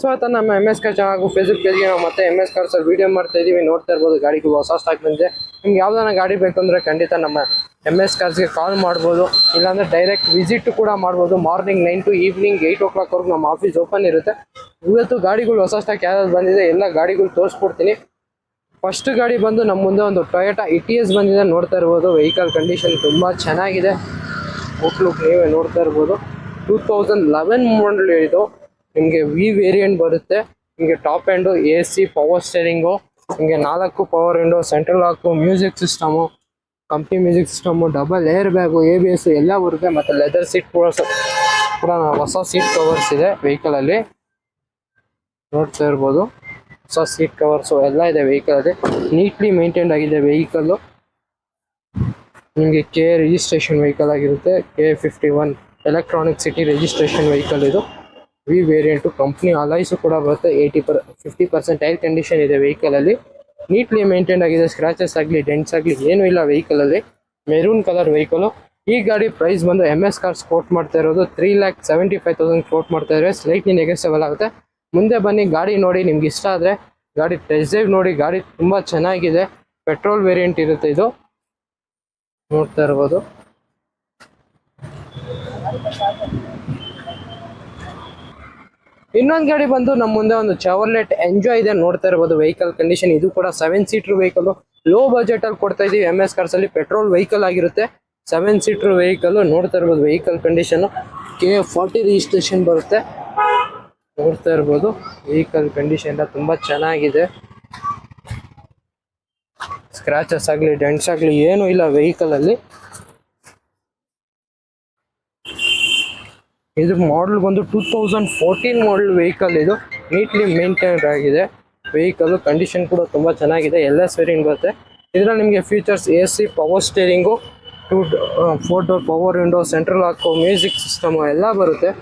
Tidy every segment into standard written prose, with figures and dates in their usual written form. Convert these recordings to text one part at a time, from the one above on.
ಸ್ವಾಗತ ನಮ್ಮ MS car channel Facebook ಪೇಜ್ಗೆ ನಾವು ಮತ್ತೆ MS ಕಾರ್ಸ್ ಅಲ್ಲಿ ವಿಡಿಯೋ ಮಾಡ್ತಾ ಇದೀವಿ. ನೋಡ್ತಾ ಇರ್ಬೋದು ಗಾಡಿಗೆ ಹೊಸ ಸ್ಟಾಕ್ ಬಂದಿದೆ. ನಿಮ್ಗೆ ಯಾವ್ದಾನ ಗಾಡಿ ಬೇಕಂದ್ರೆ ಖಂಡಿತ ನಮ್ಮ MS ಕಾರ್ಸ್ಗೆ ಕಾಲ್ ಮಾಡ್ಬೋದು, ಇಲ್ಲಾಂದ್ರೆ ಡೈರೆಕ್ಟ್ ವಿಸಿಟ್ ಕೂಡ ಮಾಡ್ಬೋದು. ಮಾರ್ನಿಂಗ್ 9 to ಈವ್ನಿಂಗ್ 8 o'clock ವರೆಗೂ ನಮ್ಮ ಆಫೀಸ್ ಓಪನ್ ಇರುತ್ತೆ. ಇವತ್ತು ಗಾಡಿಗಳು ಹೊಸ ಸ್ಟಾಕ್ ಯಾವ್ದು ಬಂದಿದೆ ಎಲ್ಲ ಗಾಡಿಗಳು ತೋರಿಸ್ಕೊಡ್ತೀನಿ. ಫಸ್ಟ್ ಗಾಡಿ ಬಂದು ನಮ್ಮ ಮುಂದೆ ಒಂದು ಟೊಯೋಟಾ ಇಟಿಎಸ್ ಬಂದಿದೆ. ನೋಡ್ತಾ ಇರ್ಬೋದು ವೆಹಿಕಲ್ ಕಂಡೀಷನ್ ತುಂಬಾ ಚೆನ್ನಾಗಿದೆ. ಔಟ್ಲುಕ್ ನೀವೇ ನೋಡ್ತಾ ಇರ್ಬೋದು. 2011 ಮಾಡಲ್ ಇದು. ನಿಮಗೆ ವಿ ವೇರಿಯಂಟ್ ಬರುತ್ತೆ. ನಿಮಗೆ top end AC power steering, ನಿಮಗೆ 4 power window, central lock, music system, company music system, double air bag, ABS ಎಲ್ಲ ಬರುತ್ತೆ. ಮತ್ತು ಲೆದರ್ ಸೀಟ್ ಕೂಡ ಹೊಸ ಸೀಟ್ ಕವರ್ಸ್ ಇದೆ ವೆಹಿಕಲ್ ಅಲ್ಲಿ. ನೋಡ್ತಾ ಇರ್ಬೋದು ಹೊಸ ಸೀಟ್ ಕವರ್ಸು ಎಲ್ಲ ಇದೆ ವೆಹಿಕಲ್ ಅಲ್ಲಿ. ನೀಟ್ಲಿ ಮೇಂಟೈನ್ ಆಗಿದೆ ವೆಹಿಕಲ್ಲು. ನಿಮಗೆ KA ರಿಜಿಸ್ಟ್ರೇಷನ್ ವೆಹಿಕಲ್ ಆಗಿರುತ್ತೆ. KA51 electronic city registration vehicle ಇದು. ವಿ ವೇರಿಯಂಟು, ಕಂಪ್ನಿ ಅಲಾಯ್ಸು ಕೂಡ ಬರುತ್ತೆ. 50% ಟೈರ್ ಕಂಡೀಷನ್ ಇದೆ ವೆಹಿಕಲ್ ಅಲ್ಲಿ. ನೀಟ್ಲಿ ಮೇಂಟೈನ್ ಆಗಿದೆ. ಸ್ಕ್ರಾಚಸ್ ಆಗಲಿ ಡೆಂಟ್ಸ್ ಆಗಲಿ ಏನೂ ಇಲ್ಲ ವೆಹಿಕಲ್ ಅಲ್ಲಿ. Maroon colour vehicle. ಈ ಗಾಡಿ ಪ್ರೈಸ್ ಬಂದು MS ಕಾರ್ಸ್ ಕೋಟ್ ಮಾಡ್ತಾ ಇರೋದು 3,75,000 ಕೋಟ್ ಮಾಡ್ತಾ ಇದ್ದಾರೆ. ಸ್ಲೈಟ್ಲಿ ನೆಗೆಸಬಲ್ ಆಗುತ್ತೆ. ಮುಂದೆ ಬನ್ನಿ ಗಾಡಿ ನೋಡಿ, ನಿಮ್ಗೆ ಇಷ್ಟ ಆದರೆ ಗಾಡಿ ಟೆಸ್ಟ್ ಡ್ರೈವ್ ನೋಡಿ. ಗಾಡಿ ತುಂಬ ಚೆನ್ನಾಗಿದೆ. ಪೆಟ್ರೋಲ್ ವೇರಿಯಂಟ್ ಇರುತ್ತೆ ಇದು. ನೋಡ್ತಾ ಇರ್ಬೋದು. ಇನ್ನೊಂದು ಗಾಡಿ ಬಂದು ನಮ್ಮ ಮುಂದೆ ಒಂದು ಚಾವರ್ಲೆಟ್ ಎಂಜಾಯ್ ಇದೆ. ನೋಡ್ತಾ ಇರ್ಬೋದು ವೆಹಿಕಲ್ ಕಂಡೀಷನ್. ಇದು ಕೂಡ 7 ಸೀಟರ್ ವೆಹಿಕಲ್. ಲೋ ಬಜೆಟ್ ಅಲ್ಲಿ ಕೊಡ್ತಾ ಇದೀವಿ MS ಕಾರ್ಸ್ ಅಲ್ಲಿ. ಪೆಟ್ರೋಲ್ ವೆಹಿಕಲ್ ಆಗಿರುತ್ತೆ. 7 ಸೀಟರ್ ವೆಹಿಕಲ್. ನೋಡ್ತಾ ಇರ್ಬೋದು ವೆಹಿಕಲ್ ಕಂಡೀಷನ್. KA40 ರಿಜಿಸ್ಟ್ರೇಷನ್ ಬರುತ್ತೆ. ನೋಡ್ತಾ ಇರ್ಬೋದು ವೆಹಿಕಲ್ ಕಂಡೀಷನ್ ಎಲ್ಲ ತುಂಬಾ ಚೆನ್ನಾಗಿದೆ. ಸ್ಕ್ರಾಚಸ್ ಆಗಲಿ ಡೆಂಟ್ಸ್ ಆಗಲಿ ಏನೂ ಇಲ್ಲ ವೆಹಿಕಲ್ ಅಲ್ಲಿ. ಇದು ಮಾಡಲ್ ಬಂದು 2014 ಮಾಡಲ್ ವೆಹಿಕಲ್. ಇದು ನೀಟ್ಲಿ ಮೇಂಟೈನ್ ಆಗಿದೆ ವೆಹಿಕಲ್. ಕಂಡೀಷನ್ ಕೂಡ ತುಂಬ ಚೆನ್ನಾಗಿದೆ. LS ವೇರಿಯಂಟ್ ಬರುತ್ತೆ. ಇದರಲ್ಲಿ ನಿಮಗೆ features AC power steering, 4 door power window, central lock, music system ಎಲ್ಲ ಬರುತ್ತೆ.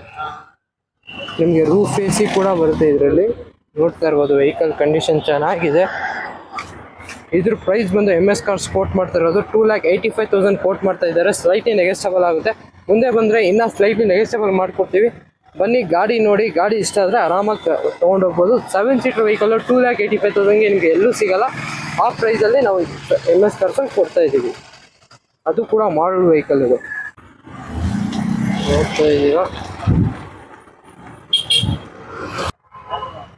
ನಿಮಗೆ ರೂಫ್ AC ಕೂಡ ಬರುತ್ತೆ ಇದರಲ್ಲಿ. ನೋಡ್ತಾ ಇರ್ಬೋದು ವೆಹಿಕಲ್ ಕಂಡೀಷನ್ ಚೆನ್ನಾಗಿದೆ. ಇದ್ರ ಪ್ರೈಸ್ ಬಂದು MS ಕಾರ್ಸ್ ಕೋಟ್ ಮಾಡ್ತಾ ಇರೋದು 2,85,000 ಕೋಟ್ ಮಾಡ್ತಾ ಇದ್ದಾರೆ. ಸ್ಲೈಟ್ಲಿ ನೆಗೆಸಬಲ್ ಆಗುತ್ತೆ. ಮುಂದೆ ಬಂದರೆ ಇನ್ನೂ ಸ್ಲೈಟ್ಲಿ ನೆಗೆಸಬಲ್ ಮಾಡಿಕೊಡ್ತೀವಿ. ಬನ್ನಿ ಗಾಡಿ ನೋಡಿ. ಗಾಡಿ ಇಷ್ಟ ಆದರೆ ಆರಾಮಾಗಿ ತೊಗೊಂಡೋಗ್ಬೋದು. 7 ಸೀಟರ್ ವೆಹಿಕಲ್ಲು 2,85,000ಗೆ ನಿಮಗೆ ಎಲ್ಲೂ ಸಿಗೋಲ್ಲ. ಆ ಪ್ರೈಸಲ್ಲಿ ನಾವು MS ಕಾರ್ಸಲ್ಲಿ ಕೊಡ್ತಾ ಇದ್ದೀವಿ. ಅದು ಕೂಡ ಮಾಡಲ್ ವೆಹಿಕಲ್ ಇದು. ನೋಡ್ತಾ ಇದ್ದೀರಾ.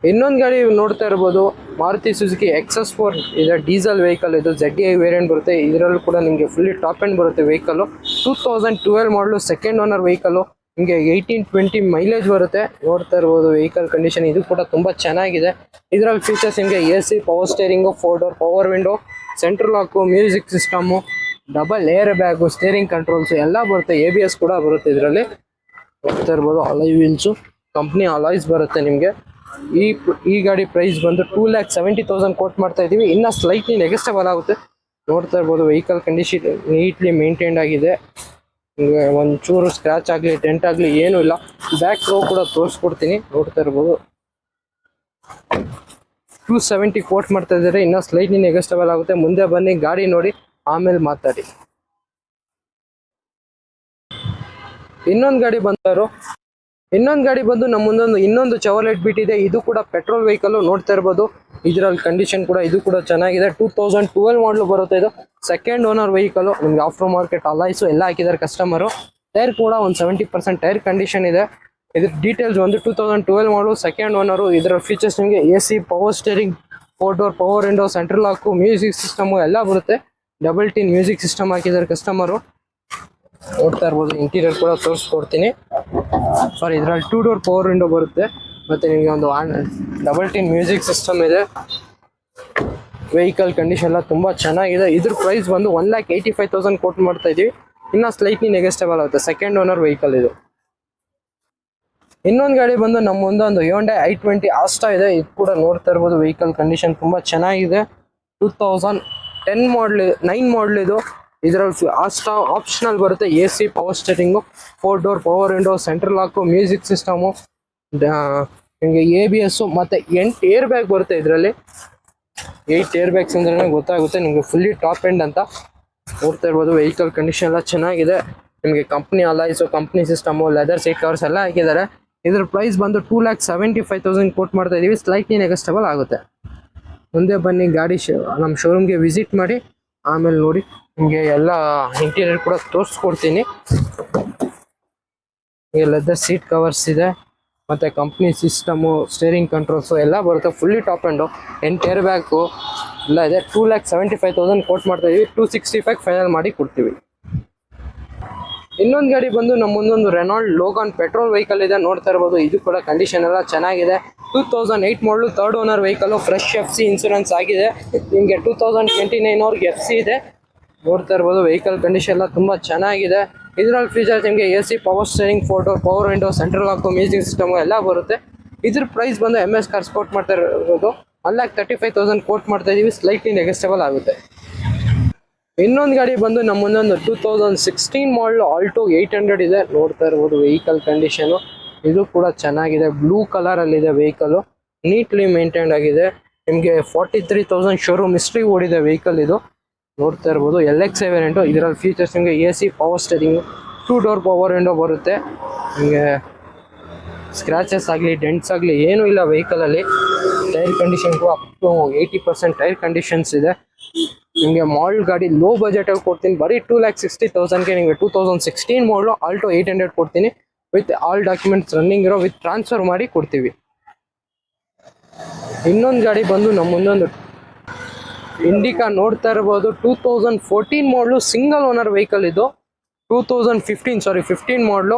ಇನ್ನೊಂದು ಗಾಡಿ ನೋಡ್ತಾ ಇರ್ಬೋದು ಮಾರುತಿ ಸುಜುಕಿ XS4 ಇದೆ. ಡೀಸೆಲ್ ವೆಹಿಕಲ್ ಇದು. ZDI ವೇರಿಯಂಟ್ ಬರುತ್ತೆ. ಇದರಲ್ಲೂ ಕೂಡ ನಿಮಗೆ ಫುಲ್ಲಿ ಟಾಪ್ ಎಂಡ್ ಬರುತ್ತೆ ವೆಹಿಕಲ್ಲು. 2012 ಮಾಡಲು, ಸೆಕೆಂಡ್ ಓನರ್ ವೆಹಿಕಲ್ಲು. ನಿಮಗೆ 18-20 ಮೈಲೇಜ್ ಬರುತ್ತೆ. ನೋಡ್ತಾ ಇರ್ಬೋದು ವೆಹಿಕಲ್ ಕಂಡೀಷನ್. ಇದು ಕೂಡ ತುಂಬ ಚೆನ್ನಾಗಿದೆ. ಇದರಲ್ಲಿ ಫೀಚರ್ಸ್ ನಿಮಗೆ AC power steering, 4 door power window, central lock, music system, double air bag, steering controls ಎಲ್ಲ ಬರುತ್ತೆ. ABS ಕೂಡ ಬರುತ್ತೆ ಇದರಲ್ಲಿ. ನೋಡ್ತಾ ಇರ್ಬೋದು ಅಲಾಯ್ ವೀಲ್ಸು, ಕಂಪ್ನಿ ಅಲಾಯ್ಸ್ ಬರುತ್ತೆ ನಿಮಗೆ. ಈ ಗಾಡಿ ಪ್ರೈಸ್ ಬಂದು 2,70,000 ಕೋಟ್ ಮಾಡ್ತಾ ಇದ್ದೀವಿ. ಇನ್ನು ಸ್ಲೈಟ್ಲಿ ನೆಗೆಸ್ಟಬಲ್ ಆಗುತ್ತೆ. ನೋಡ್ತಾ ಇರ್ಬೋದು ವೆಹಿಕಲ್ ಕಂಡೀಷನ್ ನೀಟ್ಲಿ ಮೇಂಟೈನ್ ಆಗಿದೆ. ಒಂಚೂರು ಸ್ಕ್ರಾಚ್ ಆಗಲಿ ಡೆಂಟ್ ಆಗಲಿ ಏನೂ ಇಲ್ಲ. ಬ್ಯಾಕ್ ರೋ ಕೂಡ ತೋರಿಸ್ಕೊಡ್ತೀನಿ. ನೋಡ್ತಾ ಇರ್ಬೋದು 270 ಕೋಟ್ ಮಾಡ್ತಾ ಇದ್ದಾರೆ. ಇನ್ನು ಸ್ಲೈಟ್ಲಿ ನೆಗೆಸ್ಟಬಲ್ ಆಗುತ್ತೆ. ಮುಂದೆ ಬನ್ನಿ ಗಾಡಿ ನೋಡಿ ಆಮೇಲೆ ಮಾತಾಡಿ. ಇನ್ನೊಂದು ಗಾಡಿ ಬಂದು ನಮ್ಮ ಮುಂದೊಂದು ಇನ್ನೊಂದು ಚಾವರ್ಲೆಟ್ ಬಿಟ್ಟಿದೆ. ಇದು ಕೂಡ ಪೆಟ್ರೋಲ್ ವೆಹಿಕಲ್. ನೋಡ್ತಾ ಇರ್ಬೋದು ಇದರಲ್ಲಿ ಕಂಡೀಷನ್ ಕೂಡ ಇದು ಕೂಡ ಚೆನ್ನಾಗಿದೆ. 2012 ಮಾಡಲು ಬರುತ್ತೆ ಇದು. Second owner vehicle. ನಿಮ್ಗೆ ಆಫ್ಟರ್ ಮಾರ್ಕೆಟ್ ಅಲಾಯ್ಸು ಎಲ್ಲ ಹಾಕಿದ್ದಾರೆ ಕಸ್ಟಮರು. ಟೈರ್ ಕೂಡ ಒಂದು 70% ಟೈರ್ ಕಂಡೀಷನ್ ಇದೆ. ಇದ್ರ ಡೀಟೇಲ್ಸ್ ಒಂದು 2012 ಮಾಡಲು, ಸೆಕೆಂಡ್ ಓನರು. ಇದರ ಫೀಚರ್ಸ್ ನಿಮಗೆ AC power steering, 4 door power window, central lock, music system ಎಲ್ಲ ಬರುತ್ತೆ. ಡಬಲ್ ಟಿನ್ ಮ್ಯೂಸಿಕ್ ಸಿಸ್ಟಮ್ ಹಾಕಿದ್ದಾರೆ ಕಸ್ಟಮರು. ನೋಡ್ತಾ ಇರ್ಬೋದು ಇಂಟೀರಿಯರ್ ಕೂಡ ತೋರಿಸ್ಕೊಡ್ತೀನಿ. ಸಾರಿ, ಇದರಲ್ಲಿ 2 ಡೋರ್ ಪವರ್ ವಿಂಡೋ ಬರುತ್ತೆ. ಮತ್ತು ನಿಮಗೆ ಒಂದು ಡಬಲ್ ಟಿನ್ ಮ್ಯೂಸಿಕ್ ಸಿಸ್ಟಮ್ ಇದೆ. ವೆಹಿಕಲ್ ಕಂಡೀಷನ್ ಎಲ್ಲ ತುಂಬ ಚೆನ್ನಾಗಿದೆ. ಇದ್ರ ಪ್ರೈಸ್ ಬಂದು 1,85,000 ಕೋಟ್ ಮಾಡ್ತಾ ಇದ್ದೀವಿ. ಇನ್ನು ಸ್ಲೈಟ್ಲಿ ನೆಗೆಸ್ಟಬಲ್ ಆಗುತ್ತೆ. ಸೆಕೆಂಡ್ ಓನರ್ ವೆಹಿಕಲ್ ಇದು. ಇನ್ನೊಂದು ಗಾಡಿ ಬಂದು ನಮ್ಮ ಮುಂದೆ ಒಂದು Hyundai i20 ಆಸ್ಟಾ ಇದೆ. ಇದು ಕೂಡ ನೋಡ್ತಾ ಇರ್ಬೋದು ವೆಹಿಕಲ್ ಕಂಡೀಷನ್ ತುಂಬ ಚೆನ್ನಾಗಿದೆ. 2010 ಮಾಡಲ್, 9 ಮಾಡಲ್ ಇದು. ಇದರಲ್ಲಿ ಆಸ್ಟಾ ಆಪ್ಷನಲ್ ಬರುತ್ತೆ. AC power steering, 4 door power window, central lock, music system, ನಿಮಗೆ ABS ಮತ್ತು 8 ಏರ್ ಬ್ಯಾಗ್ ಬರುತ್ತೆ ಇದರಲ್ಲಿ. 8 ಏರ್ ಬ್ಯಾಗ್ಸ್ ಅಂದ್ರೆ ಗೊತ್ತಾಗುತ್ತೆ ನಿಮಗೆ ಫುಲ್ಲಿ ಟಾಪ್ ಎಂಡ್ ಅಂತ. ನೋಡ್ತಾ ಇರ್ಬೋದು ವೆಹಿಕಲ್ ಕಂಡೀಷನ್ ಎಲ್ಲ ಚೆನ್ನಾಗಿದೆ. ನಿಮಗೆ company alloys, company system, leather seat covers ಎಲ್ಲ ಹಾಕಿದ್ದಾರೆ. ಇದ್ರ ಪ್ರೈಸ್ ಬಂದು 2,75,000 ಕೋಟ್ ಮಾಡ್ತಾ ಇದೀವಿ. ಸ್ಲೈಟ್ಲಿ ನೆಗೋಸ್ಟೇಬಲ್ ಆಗುತ್ತೆ. ಮುಂದೆ ಬನ್ನಿ, ಗಾಡಿ ನಮ್ಮ ಶೋರೂಮ್ಗೆ ವಿಸಿಟ್ ಮಾಡಿ ಆಮೇಲೆ ನೋಡಿ ನಿಮಗೆ ಎಲ್ಲ ಇಂಟೀರಿಯರ್ ಕೂಡ ತೋರಿಸ್ಕೊಡ್ತೀನಿ. ಲೆದರ್ ಸೀಟ್ ಕವರ್ಸ್ ಇದೆ, ಮತ್ತು ಕಂಪ್ನಿ ಸಿಸ್ಟಮು, ಸ್ಟೇರಿಂಗ್ ಕಂಟ್ರೋಲ್ಸು ಎಲ್ಲ ಬರುತ್ತೆ. Fully top and 8 air bag ಎಲ್ಲ ಇದೆ. 2,75,000 ಕೋಟ್ ಮಾಡ್ತಾ ಇದೀವಿ. 265 ಫೈನಲ್ ಮಾಡಿ ಕೊಡ್ತೀವಿ. ಇನ್ನೊಂದು ಗಾಡಿ ಬಂದು ನಮ್ಮ ಮುಂದೊಂದು ರೆನಾಲ್ಡ್ ಲೋಗಾನ್ ಪೆಟ್ರೋಲ್ ವೆಹಿಕಲ್ ಇದೆ, ನೋಡ್ತಾ ಇರ್ಬೋದು. ಇದು ಕೂಡ ಕಂಡೀಷನ್ ಎಲ್ಲ ಚೆನ್ನಾಗಿದೆ. 2008 ಮಾಡಲು 3rd owner vehicle, fresh FC insurance ಆಗಿದೆ. ನಿಮಗೆ 2029 ಅವ್ರಿಗೆ FC ಇದೆ, ನೋಡ್ತಾ ಇರ್ಬೋದು. ವೆಹಿಕಲ್ ಕಂಡೀಷನ್ ಎಲ್ಲ ತುಂಬ ಚೆನ್ನಾಗಿದೆ. ಇದರಲ್ಲಿ ಫೀಚರ್ಸ್ ನಿಮಗೆ AC, power steering, 4 door power window, central lock, music system ಎಲ್ಲ ಬರುತ್ತೆ. ಇದ್ರ ಪ್ರೈಸ್ ಬಂದು MS ಕಾರ್ಸ್ ಕೋಟ್ ಮಾಡ್ತಾ ಇರೋದು 1,35,000 ಕೋಟ್ ಮಾಡ್ತಾ ಇದೀವಿ. ಸ್ಲೈಟ್ಲಿ ನೆಗೋಸ್ಟೇಬಲ್ ಆಗುತ್ತೆ. ಇನ್ನೊಂದು ಗಾಡಿ ಬಂದು ನಮ್ಮ ಮುಂದೊಂದು 2016 ಮಾಡಲ್ ಆಲ್ಟೋ 800 ಇದೆ, ನೋಡ್ತಾ ಇರ್ಬೋದು. ವೆಹಿಕಲ್ ಕಂಡೀಷನು ಇದು ಕೂಡ ಚೆನ್ನಾಗಿದೆ. ಬ್ಲೂ ಕಲರಲ್ಲಿದೆ ವೆಹಿಕಲು, ನೀಟ್ಲಿ ಮೇಂಟೈನ್ಡ್ ಆಗಿದೆ. ನಿಮಗೆ 43,000 ಶೋರೂಮ್ ಹಿಸ್ಟ್ರಿ ಓಡಿದೆ ವೆಹಿಕಲ್ ಇದು, ನೋಡ್ತಾ ಇರ್ಬೋದು. LXi variant. ಇದರಲ್ಲಿ ಫೀಚರ್ಸ್ ನಿಮಗೆ AC, power steering, 2 door power window ಬರುತ್ತೆ. ನಿಮಗೆ ಸ್ಕ್ರ್ಯಾಚಸ್ ಆಗಲಿ, ಡೆಂಟ್ಸ್ ಆಗಲಿ ಏನೂ ಇಲ್ಲ ವೆಹಿಕಲಲ್ಲಿ. ಟೈರ್ ಕಂಡೀಷನ್ ಕೂಡ ಅಪ್ ಟು 80% ಟೈರ್ ಕಂಡೀಷನ್ಸ್ ಇದೆ. ನಿಮಗೆ ಮಾಡಲ್ ಗಾಡಿ ಲೋ ಬಜೆಟಲ್ಲಿ ಕೊಡ್ತೀನಿ. ಬರೀ 2,60,000ಗೆ ನಿಮಗೆ 2016 ಮಾಡಲು ಆಲ್ಟೋ 800 ಕೊಡ್ತೀನಿ. ವಿತ್ ಆಲ್ ಡಾಕ್ಯುಮೆಂಟ್ಸ್ ರನ್ನಿಂಗ್ ಇರೋ, ವಿತ್ ಟ್ರಾನ್ಸ್ಫರ್ ಮಾಡಿ ಕೊಡ್ತೀವಿ. ಇನ್ನೊಂದು ಗಾಡಿ ಬಂದು ನಮ್ಮ ಮುಂದೊಂದು ಇಂಡಿಕಾ, ನೋಡ್ತಾ ಇರ್ಬೋದು. 2014 ಮಾಡಲು ಸಿಂಗಲ್ ಓನರ್ ವೆಹಿಕಲ್ ಇದು. 15 ಮಾಡಲು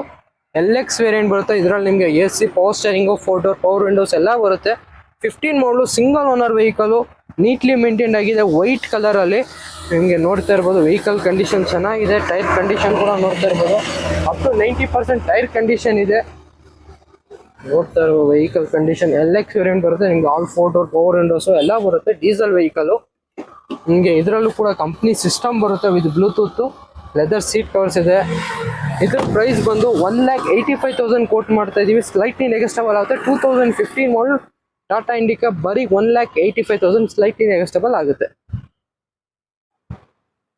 LX ವೇರಿಯಂಟ್ ಬರುತ್ತೆ. ಇದರಲ್ಲಿ ನಿಮಗೆ AC, power steering, 4 door power Windows ಎಲ್ಲ ಬರುತ್ತೆ. 15 ಮಾಡಲು single owner vehicle, neatly maintain ಆಗಿದೆ, ವೈಟ್ ಕಲರಲ್ಲಿ. ನಿಮಗೆ ನೋಡ್ತಾ ಇರ್ಬೋದು. ವೆಹಿಕಲ್ ಕಂಡೀಷನ್ ಚೆನ್ನಾಗಿದೆ. ಟೈರ್ ಕಂಡೀಷನ್ ಕೂಡ ನೋಡ್ತಾ ಇರ್ಬೋದು. ಅಪ್ ಟು 90% ಟೈರ್ ಕಂಡೀಷನ್ ಇದೆ, ನೋಡ್ತಾ ಇರ್ಬೋದು. ವೆಹಿಕಲ್ ಕಂಡೀಷನ್ LX ವೇರಿಯಂಟ್ ಬರುತ್ತೆ. ನಿಮಗೆ ಆಲ್ 4 ಡೋರ್ ಪವರ್ ವಿಂಡೋಸು ಎಲ್ಲ ಬರುತ್ತೆ. Diesel vehicle. ನಿಮಗೆ ಇದರಲ್ಲೂ ಕೂಡ ಕಂಪ್ನಿ ಸಿಸ್ಟಮ್ ಬರುತ್ತೆ with Bluetooth. Leather seat covers ಇದೆ. ಇದ್ರ ಪ್ರೈಸ್ ಬಂದು 1,85,000 ಕೋಟ್ ಮಾಡ್ತಾ ಇದೀವಿ. ಸ್ಲೈಟ್ಲಿ ನೆಗೋಸ್ಟೇಬಲ್ ಆಗುತ್ತೆ. 2015 ಮಾಡಲ್ ಟಾಟಾ ಇಂಡಿಕಾ ಬರೀ 1,85,000 ಸ್ಲೈಟ್ಲಿ ನೆಗೋಸ್ಟೇಬಲ್ ಆಗುತ್ತೆ.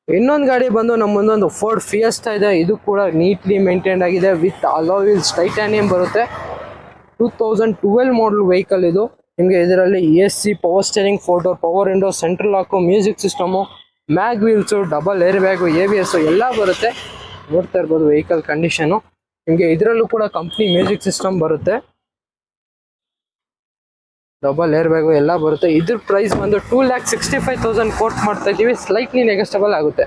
ಇನ್ನೊಂದು ಗಾಡಿ ಬಂದು ನಮ್ಮ ಮುಂದೊಂದು ಫೋರ್ಡ್ ಫಿಯೆಸ್ಟಾ ಇದೆ. ಇದು ಕೂಡ ನೀಟ್ಲಿ ಮೇಂಟೈನ್ ಆಗಿದೆ. ವಿತ್ ಅಲಾಯ್ ವೀಲ್ಸ್, ಟೈಟಾನಿಯಂ ಬರುತ್ತೆ. 2012 ಮಾಡಲ್ ವೆಹಿಕಲ್ ಇದು. ನಿಮಗೆ ಇದರಲ್ಲಿ AC, power steering, 4 door power window, central lock, music system, ಮ್ಯಾಗ್ wheels, double air bag, ABS ಎಲ್ಲ ಬರುತ್ತೆ. ನೋಡ್ತಾ ಇರ್ಬೋದು ವೆಹಿಕಲ್ ಕಂಡೀಷನು. ನಿಮಗೆ ಇದರಲ್ಲೂ ಕೂಡ ಕಂಪ್ನಿ ಮ್ಯೂಸಿಕ್ ಸಿಸ್ಟಮ್ ಬರುತ್ತೆ, ಡಬಲ್ ಏರ್ ಬ್ಯಾಗು ಎಲ್ಲ ಬರುತ್ತೆ. ಇದ್ರ ಪ್ರೈಸ್ ಬಂದು 2,65,000 ಕೋಟ್ ಮಾಡ್ತಾ ಇದ್ದೀವಿ. ಸ್ಲೈಟ್ಲಿ ನೆಗೋಸ್ಟೇಬಲ್ ಆಗುತ್ತೆ.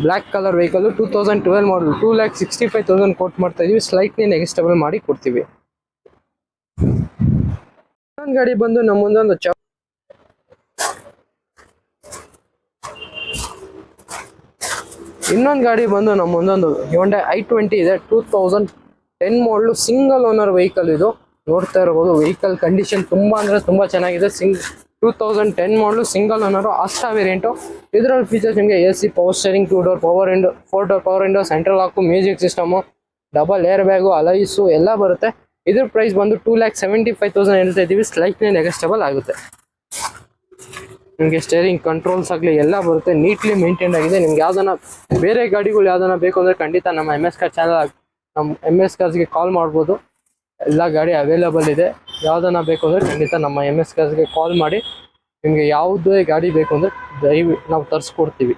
ಬ್ಲ್ಯಾಕ್ ಕಲರ್ ವೆಹಿಕಲ್, 2012 ಮಾಡಲ್, 2,65,000 ಕೋಟ್ ಮಾಡ್ತಾ ಇದೀವಿ. ಸ್ಲೈಟ್ಲಿ ನೆಗೋಸ್ಟೇಬಲ್ ಮಾಡಿ ಕೊಡ್ತೀವಿ. ಇನ್ನೊಂದು ಗಾಡಿ ಬಂದು ನಮ್ಮ ಮುಂದೊಂದು Hyundai i20 ಇದೆ. 2010 ಮಾಡಲು ಸಿಂಗಲ್ ಓನರ್ ವೆಹಿಕಲ್ ಇದು. ನೋಡ್ತಾ ಇರಬಹುದು ವೆಹಿಕಲ್ ಕಂಡೀಷನ್ ತುಂಬಾ ಅಂದ್ರೆ ತುಂಬಾ ಚೆನ್ನಾಗಿದೆ. 2010 ಮಾಡಲು ಸಿಂಗಲ್ ಓನರ್ ಆಸ್ಟಾ ವೇರಿಯಂಟು. ಇದರಲ್ಲಿ ಫೀಚರ್ಸ್ ನಿಮಗೆ AC, power steering, 2 door power window, 4 door power window, central lock, music system, double air bag, ಅಲೈಸು ಎಲ್ಲ ಬರುತ್ತೆ. ಇದ್ರ ಪ್ರೈಸ್ ಬಂದು 2,75,000 ಹೇಳ್ತಾ ಇದ್ದೀವಿ. ಸ್ಲೈಟ್ಲಿ ನೆಗೋಸ್ಟೇಬಲ್ ಆಗುತ್ತೆ. ನಿಮಗೆ ಸ್ಟೇರಿಂಗ್ ಕಂಟ್ರೋಲ್ಸ್ ಆಗಲಿ ಎಲ್ಲ ಬರುತ್ತೆ. ನೀಟ್ಲಿ ಮೇಂಟೈನ್ ಆಗಿದೆ. ನಿಮ್ಗೆ ಯಾವ್ದನ್ನ ಬೇರೆ ಗಾಡಿಗಳು ಯಾವ್ದನ್ನ ಬೇಕು ಅಂದರೆ ಖಂಡಿತ ನಮ್ಮ MS ಕಾರ್ ಚಾನಲ್, ನಮ್ಮ MS ಕಾರ್ಸ್ಗೆ ಕಾಲ್ ಮಾಡ್ಬೋದು. ಎಲ್ಲ ಗಾಡಿ ಅವೈಲೇಬಲ್ ಇದೆ. ಯಾವ್ದನ್ನ ಬೇಕು ಅಂದರೆ ಖಂಡಿತ ನಮ್ಮ MS ಕಾರ್ಸ್ಗೆ ಕಾಲ್ ಮಾಡಿ ನಿಮಗೆ ಯಾವುದೇ ಗಾಡಿ ಬೇಕು ಅಂದರೆ ನಾವು ತರಿಸ್ಕೊಡ್ತೀವಿ.